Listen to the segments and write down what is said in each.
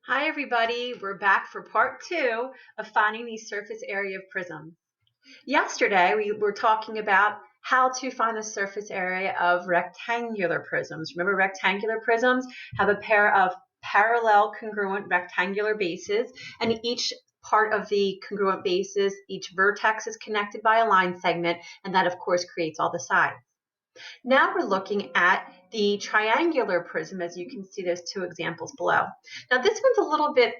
Hi everybody, we're back for part 2 of finding the surface area of prisms. Yesterday we were talking about how to find the surface area of rectangular prisms. Remember, rectangular prisms have a pair of parallel congruent rectangular bases, and each part of the congruent bases, each vertex is connected by a line segment, and that of course creates all the sides. Now we're looking at the triangular prism, as you can see those two examples below. Now this one's a little bit,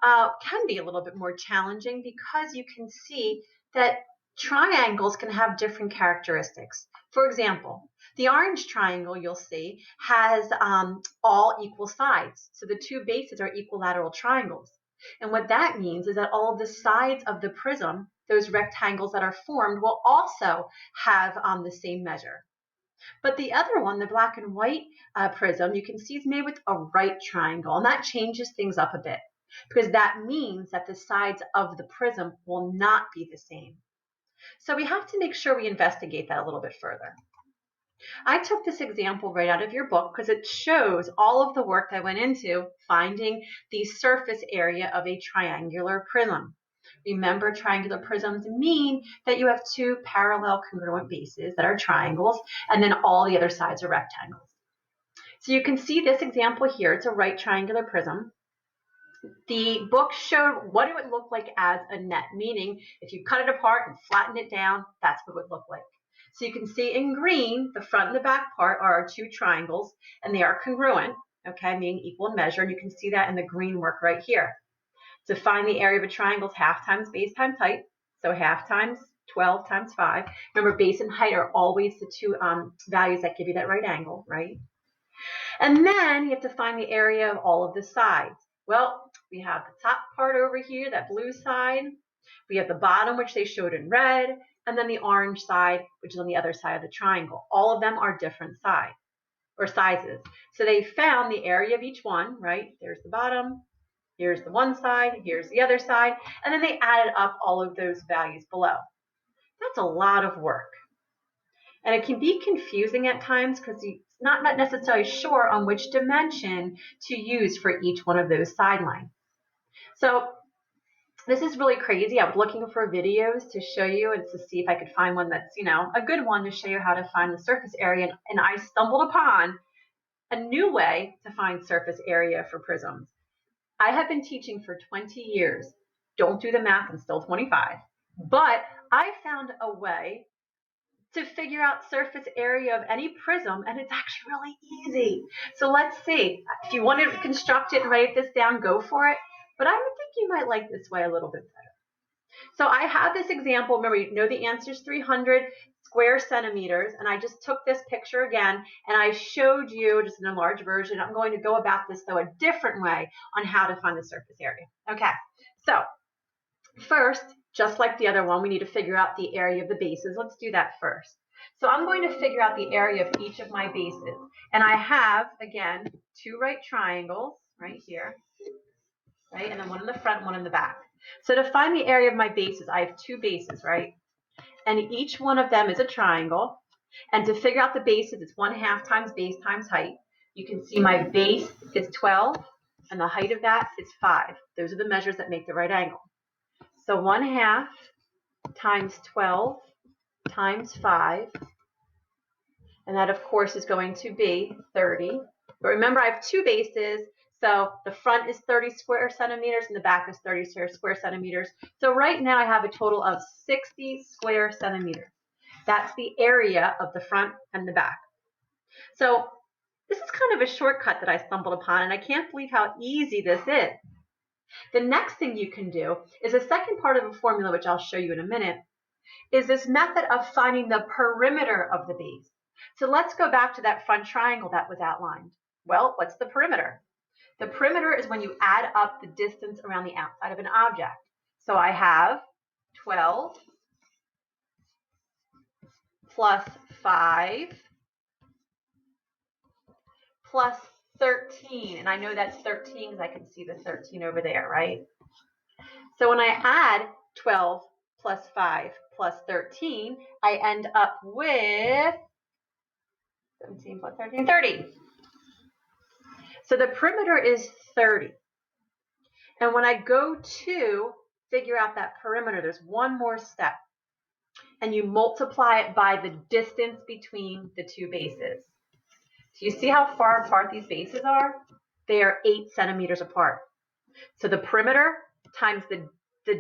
can be a little bit more challenging because you can see that triangles can have different characteristics. For example, the orange triangle you'll see has all equal sides. So the two bases are equilateral triangles. And what that means is that all of the sides of the prism, those rectangles that are formed, will also have the same measure. But the other one, the black and white prism, you can see is made with a right triangle, and that changes things up a bit because that means that the sides of the prism will not be the same. So we have to make sure we investigate that a little bit further. I took this example right out of your book because it shows all of the work that went into finding the surface area of a triangular prism. Remember, triangular prisms mean that you have two parallel congruent bases that are triangles, and then all the other sides are rectangles. So you can see this example here. It's a right triangular prism. The book showed what it would look like as a net, meaning if you cut it apart and flatten it down, that's what it would look like. So you can see in green, the front and the back part are our two triangles, and they are congruent, okay, meaning equal in measure, and you can see that in the green work right here. To find the area of a triangle is half times base times height, so half times 12 times 5. Remember, base and height are always the two values that give you that right angle, right? And then you have to find the area of all of the sides. Well, we have the top part over here, that blue side. We have the bottom, which they showed in red, and then the orange side, which is on the other side of the triangle. All of them are different sides or sizes. So they found the area of each one, right? There's the bottom, here's the one side, here's the other side, and then they added up all of those values below. That's a lot of work. And it can be confusing at times because you're not necessarily sure on which dimension to use for each one of those sidelines. So this is really crazy. I was looking for videos to show you and to see if I could find one that's, a good one to show you how to find the surface area. And I stumbled upon a new way to find surface area for prisms. I have been teaching for 20 years. Don't do the math, I'm still 25. But I found a way to figure out surface area of any prism, and it's actually really easy. So let's see. If you want to construct it and write this down, go for it. But I would think you might like this way a little bit better. So I have this example. Remember, you know the answer is 300 square centimeters, and I just took this picture again, and I showed you just an enlarged version. I'm going to go about this, though, a different way on how to find the surface area. Okay, so first, just like the other one, we need to figure out the area of the bases. Let's do that first. So I'm going to figure out the area of each of my bases. And I have, again, two right triangles right here, right? And then one in the front, one in the back. So to find the area of my bases, I have two bases, right? And each one of them is a triangle. And to figure out the bases, it's 1/2 times base times height. You can see my base is 12, and the height of that is 5. Those are the measures that make the right angle. So 1/2 times 12 times 5, and that of course is going to be 30. But remember, I have two bases, so the front is 30 square centimeters and the back is 30 square centimeters. So right now I have a total of 60 square centimeters. That's the area of the front and the back. So this is kind of a shortcut that I stumbled upon, and I can't believe how easy this is. The next thing you can do is a second part of the formula, which I'll show you in a minute, is this method of finding the perimeter of the base. So let's go back to that front triangle that was outlined. Well, what's the perimeter? The perimeter is when you add up the distance around the outside of an object. So I have 12 plus 5 plus 13. And I know that's 13 because I can see the 13 over there, right? So when I add 12 plus 5 plus 13, I end up with 17 plus 13, 30. So the perimeter is 30. And when I go to figure out that perimeter, there's one more step. And you multiply it by the distance between the two bases. So you see how far apart these bases are? They are 8 centimeters apart. So the perimeter times the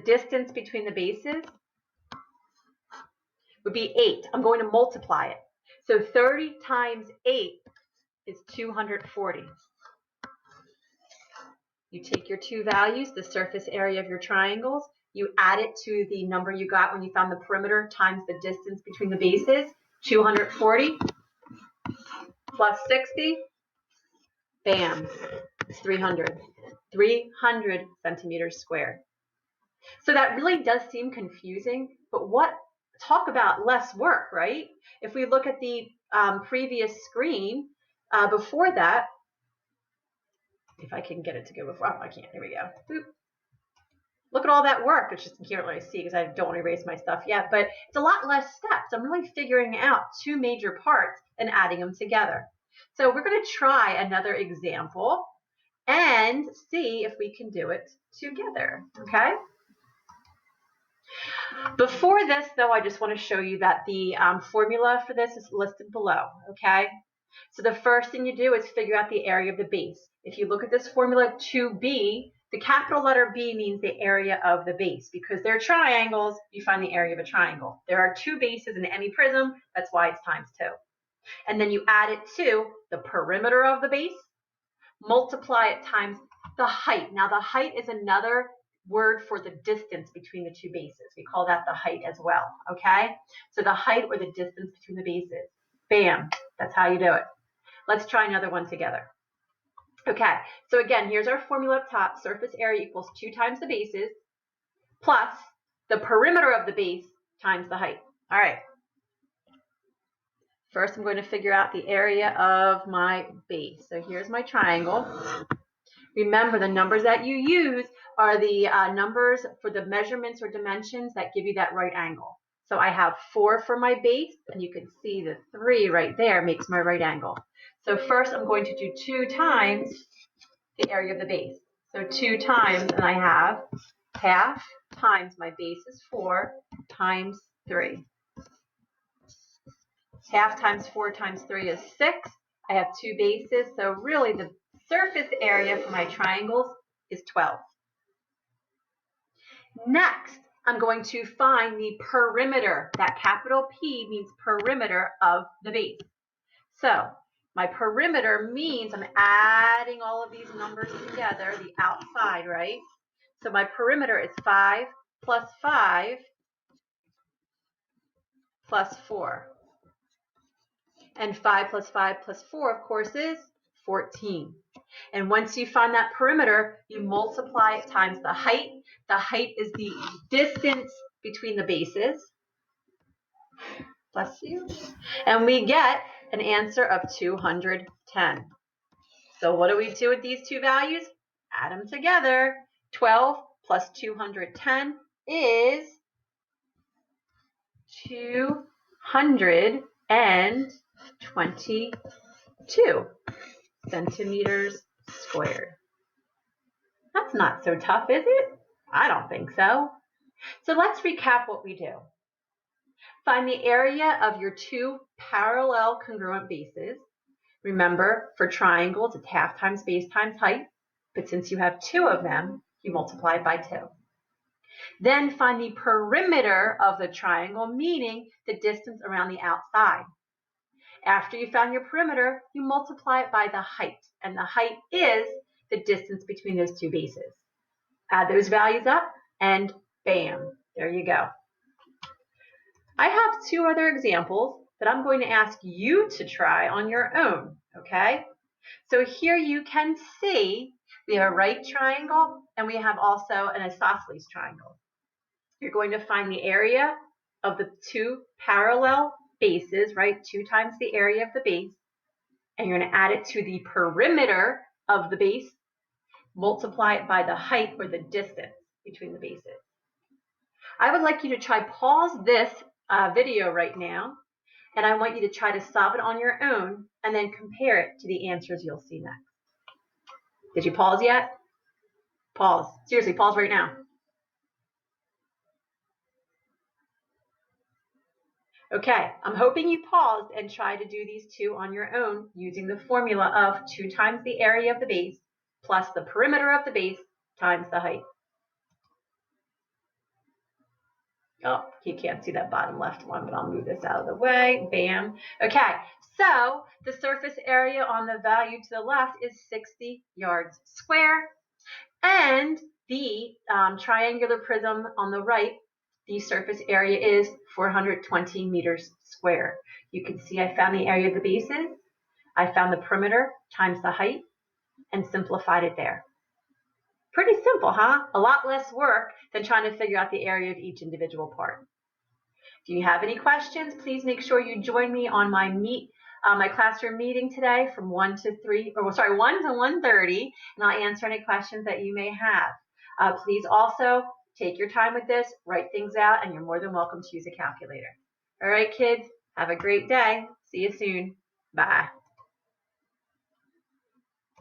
distance between the bases would be 8. I'm going to multiply it. So 30 times 8 is 240. You take your two values, the surface area of your triangles, you add it to the number you got when you found the perimeter times the distance between the bases, 240 plus 60, bam, it's 300. 300 centimeters squared. So that really does seem confusing, but talk about less work, right? If we look at the previous screen before that, if I can get it to go before, oh, I can't, here we go. Boop. Look at all that work. It's just you can't really see because I don't want to erase my stuff yet, but it's a lot less steps. I'm really figuring out two major parts and adding them together. So we're going to try another example and see if we can do it together, okay? Before this, though, I just want to show you that the formula for this is listed below, okay? So the first thing you do is figure out the area of the base. If you look at this formula 2b, the capital letter B means the area of the base. Because they're triangles, you find the area of a triangle. There are two bases in any prism, that's why it's times 2. And then you add it to the perimeter of the base, multiply it times the height. Now the height is another word for the distance between the two bases. We call that the height as well, okay? So the height or the distance between the bases. Bam, that's how you do it. Let's try another one together. Okay, so again, here's our formula up top. Surface area equals 2 times the bases plus the perimeter of the base times the height. All right. First, I'm going to figure out the area of my base. So here's my triangle. Remember, the numbers that you use are the numbers for the measurements or dimensions that give you that right angle. So I have 4 for my base, and you can see the 3 right there makes my right angle. So first I'm going to do 2 times the area of the base. So 2 times, and I have half times my base is 4 times 3. Half times 4 times 3 is 6. I have 2 bases, so really the surface area for my triangles is 12. Next, I'm going to find the perimeter. That capital P means perimeter of the base. So my perimeter means I'm adding all of these numbers together, the outside, right? So my perimeter is 5 plus 5 plus 4. And 5 plus 5 plus 4, of course, is 14. And once you find that perimeter, you multiply it times the height. The height is the distance between the bases. Bless you. And we get an answer of 210. So what do we do with these two values? Add them together. 12 plus 210 is 222 centimeters squared. That's not so tough, is it? I don't think so. So let's recap what we do. Find the area of your two parallel congruent bases. Remember, for triangles, it's half times base times height, but since you have 2 of them, you multiply it by 2. Then find the perimeter of the triangle, meaning the distance around the outside. After you found your perimeter, you multiply it by the height, and the height is the distance between those two bases. Add those values up, and bam, there you go. I have 2 other examples that I'm going to ask you to try on your own, okay? So here you can see we have a right triangle, and we have also an isosceles triangle. You're going to find the area of the 2 parallel bases, right? 2 times the area of the base, and you're going to add it to the perimeter of the base, multiply it by the height or the distance between the bases. I would like you to try pause this video right now, and I want you to try to solve it on your own and then compare it to the answers you'll see next. Did you pause yet? Pause. Pause. Seriously, pause right now. Okay, I'm hoping you paused and try to do these two on your own using the formula of 2 times the area of the base plus the perimeter of the base times the height. Oh, you can't see that bottom left one, but I'll move this out of the way. Bam. Okay, so the surface area on the value to the left is 60 yards square, and the triangular prism on the right, the surface area is 420 meters square. You can see I found the area of the bases, I found the perimeter times the height, and simplified it there. Pretty simple, huh? A lot less work than trying to figure out the area of each individual part. If you have any questions, please make sure you join me on my my classroom meeting today from 1 to 1:30, and I'll answer any questions that you may have. Please also take your time with this, write things out, and you're more than welcome to use a calculator. All right, kids, have a great day. See you soon. Bye.